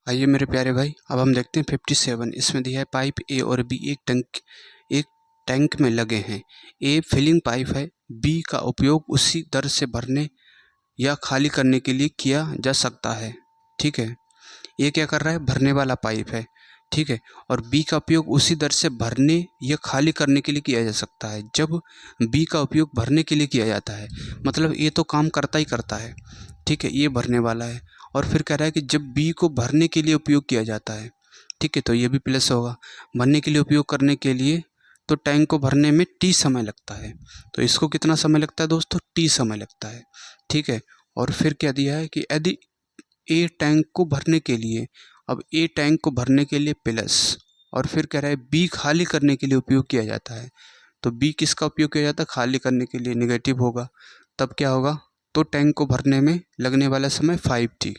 आइए मेरे प्यारे भाई, अब हम देखते हैं 57। इसमें दिया है पाइप ए और बी एक टैंक में लगे हैं। ए फिलिंग पाइप है, बी का उपयोग उसी दर से भरने या खाली करने के लिए किया जा सकता है। ठीक है, ये क्या कर रहा है, भरने वाला पाइप है। ठीक है, और बी का उपयोग उसी दर से भरने या खाली करने के लिए किया जा सकता है। जब बी का उपयोग भरने के लिए किया जाता है, मतलब ये तो काम करता ही करता है। ठीक है, ये भरने वाला है। और फिर कह रहा है कि जब बी को भरने के लिए उपयोग किया जाता है, ठीक है, तो ये भी प्लस होगा। भरने के लिए उपयोग करने के लिए तो टैंक को भरने में टी समय लगता है, तो इसको कितना समय लगता है दोस्तों, टी समय लगता है। ठीक है, और फिर क्या दिया है कि यदि ए टैंक को भरने के लिए, अब ए टैंक को भरने के लिए प्लस, और फिर कह रहा है बी खाली करने के लिए उपयोग किया जाता है, तो बी किसका उपयोग किया जाता है, खाली करने के लिए, निगेटिव होगा। तब क्या होगा, तो टैंक को भरने में लगने वाला समय 5t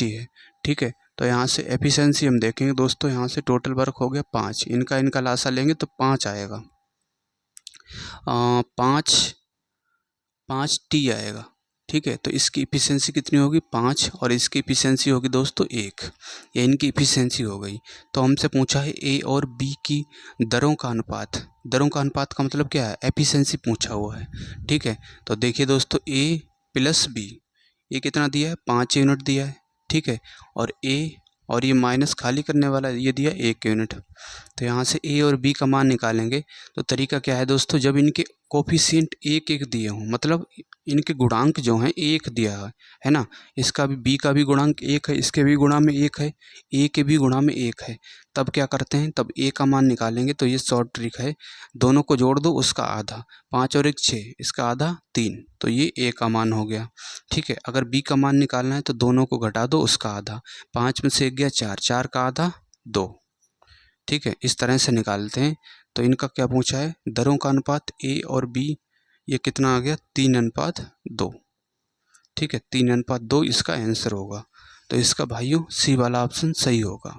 है। ठीक है, तो यहाँ से एफिशिएंसी हम देखेंगे दोस्तों, यहाँ से टोटल वर्क हो गया 5, इनका लासा लेंगे तो 5 आएगा, 5t आएगा। ठीक है, तो इसकी इफिशियंसी कितनी होगी, 5, और इसकी इफिशियंसी होगी दोस्तों 1, ये इनकी इफिशियंसी हो गई। तो हमसे पूछा है ए और बी की दरों का अनुपात। दरों का अनुपात का मतलब क्या है, एफिशिएंसी पूछा हुआ है। ठीक है, तो देखिए दोस्तों, ए प्लस बी, ये कितना दिया है, 5 यूनिट दिया है। ठीक है, और ए और ये माइनस खाली करने वाला ये दिया 1 यूनिट। तो यहाँ से ए और बी का मान निकालेंगे। तो तरीका क्या है दोस्तों, जब इनके कोफिशिएंट एक एक दिए हों, मतलब इनके गुणांक जो हैं एक दिया है ना, इसका भी, बी का भी गुणांक 1 है, इसके भी गुणा में 1 है, ए के भी गुणा में 1 है, तब क्या करते हैं, तब ए का मान निकालेंगे। तो ये शॉर्ट ट्रिक है, दोनों को जोड़ दो, उसका आधा, 5 और 1 6, इसका आधा 3, तो ये ए का मान हो गया। ठीक है, अगर बी का मान निकालना है तो दोनों को घटा दो, उसका आधा, 5 में से 1 गया 4, 4 का आधा 2। ठीक है, इस तरह से निकालते हैं। तो इनका क्या पूछा है, दरों का अनुपात ए और बी, ये कितना आ गया, 3:2। ठीक है, 3:2 इसका आंसर होगा। तो इसका भाइयों सी वाला ऑप्शन सही होगा।